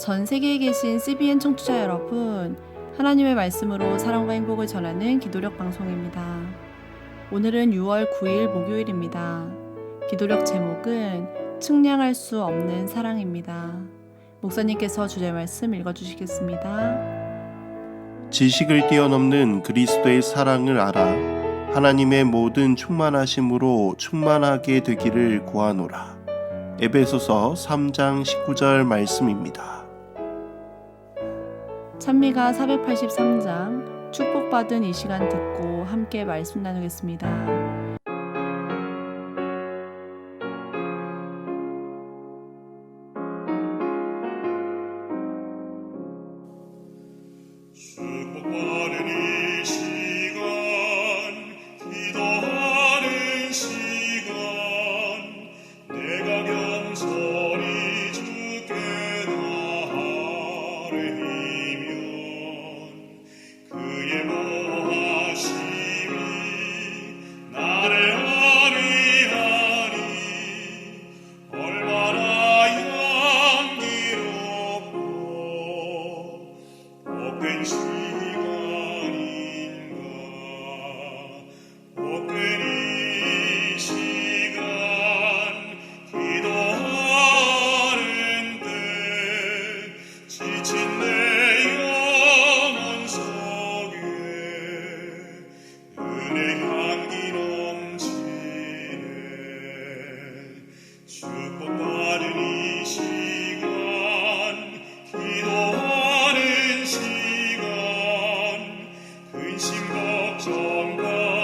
전 세계에 계신 CBN 청취자 여러분, 하나님의 말씀으로 사랑과 행복을 전하는 기도력 방송입니다. 오늘은 6월 9일 목요일입니다. 기도력 제목은 측량할 수 없는 사랑입니다. 목사님께서 주제 말씀 읽어주시겠습니다. 지식을 뛰어넘는 그리스도의 사랑을 알아 하나님의 모든 충만하심으로 충만하게 되기를 구하노라. 에베소서 3장 19절 말씀입니다. 찬미가 483장 축복받은 이 시간 듣고 함께 말씀 나누겠습니다. 축복받은 이 시간, 기도하는 시간, 내가 겸손히 주께 나아뢰면 그의 모하심이 나를 안위하니 얼마나 향기롭고 복된 시간인가. 복된 이 시간, 기도하는 때 지친 내 영혼 속에 은혜 향기 넘치네. 축복받은 이 시간, 기도하는 시간, 근심 걱정과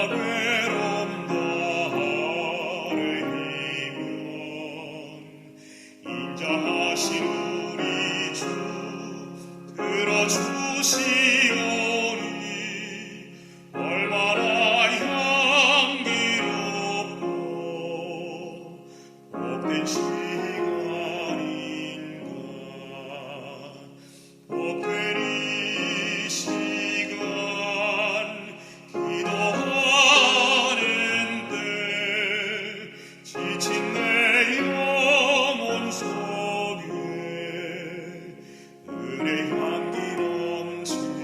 괴로움 다하려면 인자하신 우리 주 들어주시오니 얼마나 향기롭고 복된 시간인가. 복된 이 시간, 기도하는 때 지친 내 영혼 속에 은혜 향기 넘치네.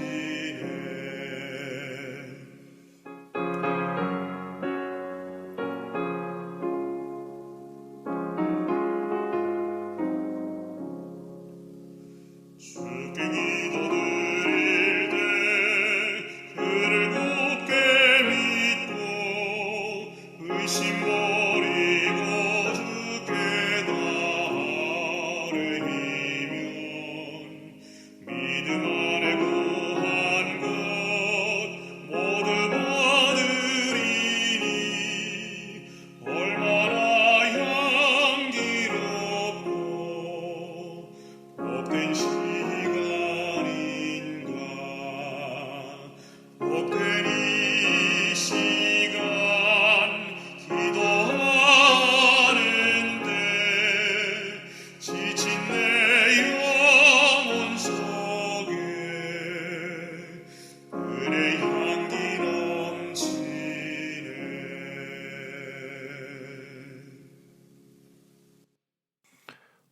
주께 기도드릴 때 그를 굳게 믿고 의심 버리고 주께 나아뢰면 믿음 안에 구한 것 모두 받으리니 얼마나 향기롭고 복된 시간인가. 복된 이 시간, 기도하는 때 지친 내 영혼 속에 은혜 향기 넘치네.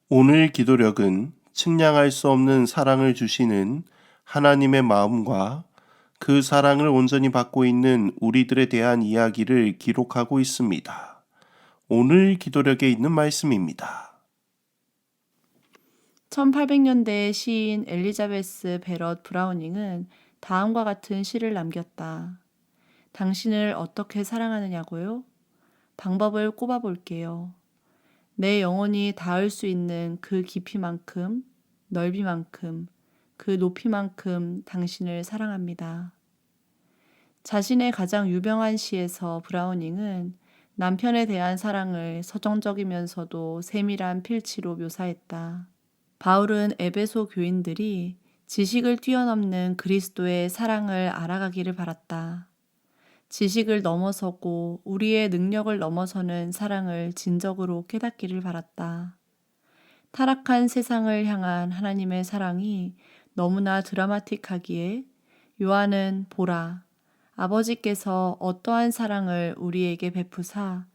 오늘 기도력은 측량할 수 없는 사랑을 주시는 하나님의 마음과 그 사랑을 온전히 받고 있는 우리들에 대한 이야기를 기록하고 있습니다. 오늘 기도력에 있는 말씀입니다. 1800년대의 시인 엘리자베스 베럿 브라우닝은 다음과 같은 시를 남겼다. 당신을 어떻게 사랑하느냐고요? 방법을 꼽아볼게요. 내 영혼이 닿을 수 있는 그 깊이만큼, 넓이만큼, 그 높이만큼 당신을 사랑합니다. 자신의 가장 유명한 시에서 브라우닝은 남편에 대한 사랑을 서정적이면서도 세밀한 필치로 묘사했다. 바울은 에베소 교인들이 지식을 뛰어넘는 그리스도의 사랑을 알아가기를 바랐다. 지식을 넘어서고 우리의 능력을 넘어서는 사랑을 진정으로 깨닫기를 바랐다. 타락한 세상을 향한 하나님의 사랑이 너무나 드라마틱하기에 요한은 보라, 아버지께서 어떠한 사랑을 우리에게 베푸사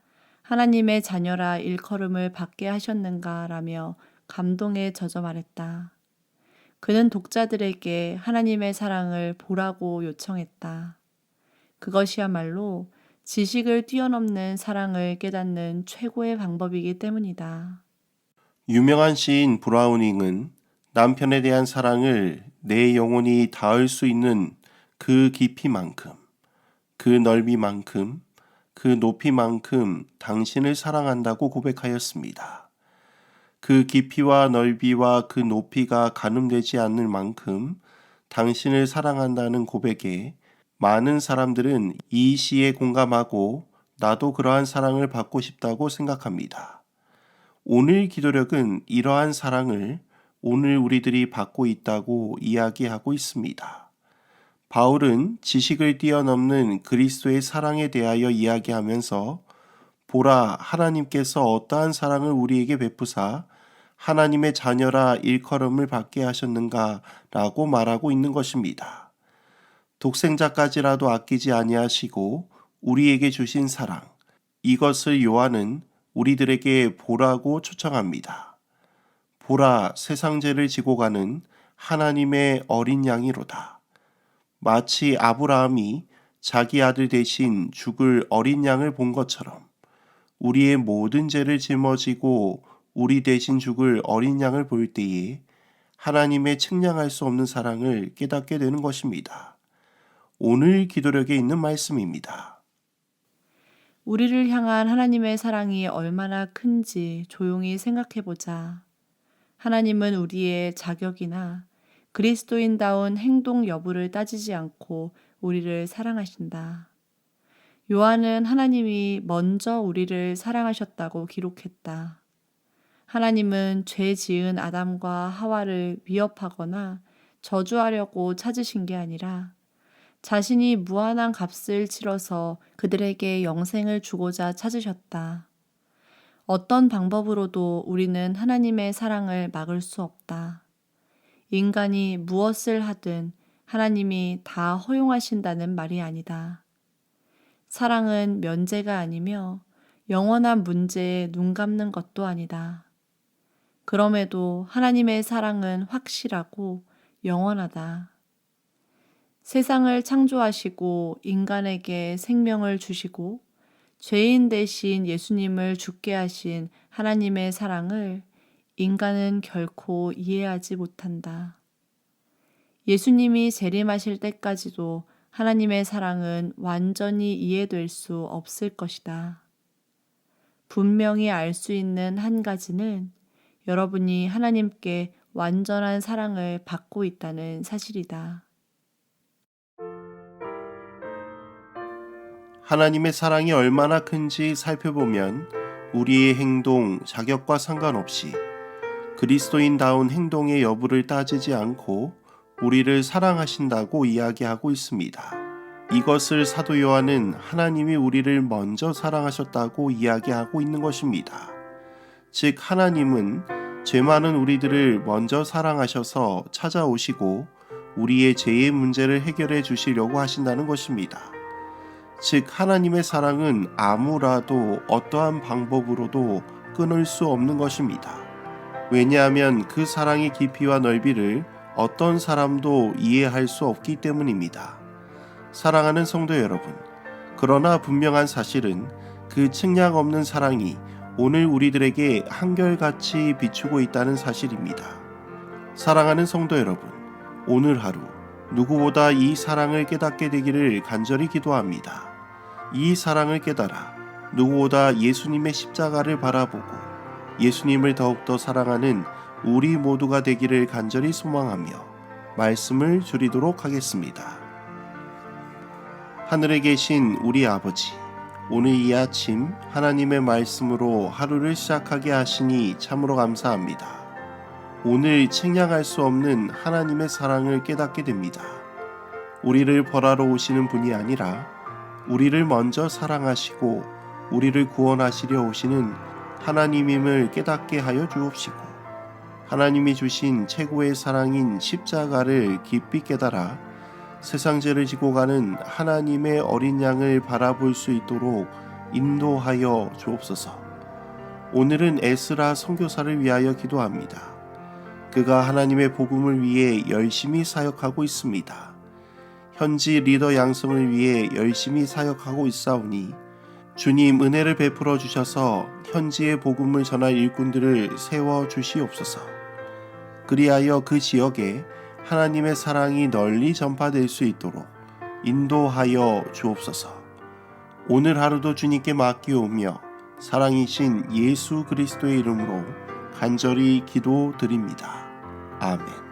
하나님의 자녀라 일컬음을 받게 하셨는가 라며 감동에 젖어 말했다. 그는 독자들에게 하나님의 사랑을 보라고 요청했다. 그것이야말로 지식을 뛰어넘는 사랑을 깨닫는 최고의 방법이기 때문이다. 유명한 시인 브라우닝은 남편에 대한 사랑을 내 영혼이 닿을 수 있는 그 깊이만큼, 그 넓이만큼, 그 높이만큼 당신을 사랑한다고 고백하였습니다. 그 깊이와 넓이와 그 높이가 가늠되지 않을 만큼 당신을 사랑한다는 고백에 많은 사람들은 이 시에 공감하고 나도 그러한 사랑을 받고 싶다고 생각합니다. 오늘 기도력은 이러한 사랑을 오늘 우리들이 받고 있다고 이야기하고 있습니다. 바울은 지식을 뛰어넘는 그리스도의 사랑에 대하여 이야기하면서 보라, 하나님께서 어떠한 사랑을 우리에게 베푸사 하나님의 자녀라 일컬음을 받게 하셨는가 라고 말하고 있는 것입니다. 독생자까지라도 아끼지 아니하시고 우리에게 주신 사랑, 이것을 요한은 우리들에게 보라고 초청합니다. 보라, 세상 죄를 지고 가는 하나님의 어린 양이로다. 마치 아브라함이 자기 아들 대신 죽을 어린 양을 본 것처럼 우리의 모든 죄를 짊어지고 우리 대신 죽을 어린 양을 볼 때에 하나님의 측량할 수 없는 사랑을 깨닫게 되는 것입니다. 오늘 기도력에 있는 말씀입니다. 우리를 향한 하나님의 사랑이 얼마나 큰지 조용히 생각해보자. 하나님은 우리의 자격이나 그리스도인다운 행동 여부를 따지지 않고 우리를 사랑하신다. 요한은 하나님이 먼저 우리를 사랑하셨다고 기록했다. 하나님은 죄 지은 아담과 하와를 위협하거나 저주하려고 찾으신 게 아니라 자신이 무한한 값을 치러서 그들에게 영생을 주고자 찾으셨다. 어떤 방법으로도 우리는 하나님의 사랑을 막을 수 없다. 인간이 무엇을 하든 하나님이 다 허용하신다는 말이 아니다. 사랑은 면제가 아니며 영원한 문제에 눈 감는 것도 아니다. 그럼에도 하나님의 사랑은 확실하고 영원하다. 세상을 창조하시고 인간에게 생명을 주시고 죄인 대신 예수님을 죽게 하신 하나님의 사랑을 인간은 결코 이해하지 못한다. 예수님이 재림하실 때까지도 하나님의 사랑은 완전히 이해될 수 없을 것이다. 분명히 알 수 있는 한 가지는 여러분이 하나님께 완전한 사랑을 받고 있다는 사실이다. 하나님의 사랑이 얼마나 큰지 살펴보면 우리의 행동, 자격과 상관없이 그리스도인다운 행동의 여부를 따지지 않고 우리를 사랑하신다고 이야기하고 있습니다. 이것을 사도 요한은 하나님이 우리를 먼저 사랑하셨다고 이야기하고 있는 것입니다. 즉 하나님은 죄 많은 우리들을 먼저 사랑하셔서 찾아오시고 우리의 죄의 문제를 해결해 주시려고 하신다는 것입니다. 즉 하나님의 사랑은 아무라도 어떠한 방법으로도 끊을 수 없는 것입니다. 왜냐하면 그 사랑의 깊이와 넓이를 어떤 사람도 이해할 수 없기 때문입니다. 사랑하는 성도 여러분, 그러나 분명한 사실은 그 측량 없는 사랑이 오늘 우리들에게 한결같이 비추고 있다는 사실입니다. 사랑하는 성도 여러분, 오늘 하루 누구보다 이 사랑을 깨닫게 되기를 간절히 기도합니다. 이 사랑을 깨달아 누구보다 예수님의 십자가를 바라보고 예수님을 더욱더 사랑하는 우리 모두가 되기를 간절히 소망하며 말씀을 줄이도록 하겠습니다. 하늘에 계신 우리 아버지, 오늘 이 아침 하나님의 말씀으로 하루를 시작하게 하시니 참으로 감사합니다. 오늘 측량할 수 없는 하나님의 사랑을 깨닫게 됩니다. 우리를 벌하러 오시는 분이 아니라 우리를 먼저 사랑하시고 우리를 구원하시려 오시는 하나님임을 깨닫게 하여 주옵시고 하나님이 주신 최고의 사랑인 십자가를 깊이 깨달아 세상 죄를 지고 가는 하나님의 어린 양을 바라볼 수 있도록 인도하여 주옵소서. 오늘은 에스라 선교사를 위하여 기도합니다. 그가 하나님의 복음을 위해 열심히 사역하고 있습니다. 현지 리더 양성을 위해 열심히 사역하고 있사오니 주님 은혜를 베풀어 주셔서 현지의 복음을 전할 일꾼들을 세워 주시옵소서. 그리하여 그 지역에 하나님의 사랑이 널리 전파될 수 있도록 인도하여 주옵소서. 오늘 하루도 주님께 맡기오며 사랑이신 예수 그리스도의 이름으로 간절히 기도드립니다. 아멘.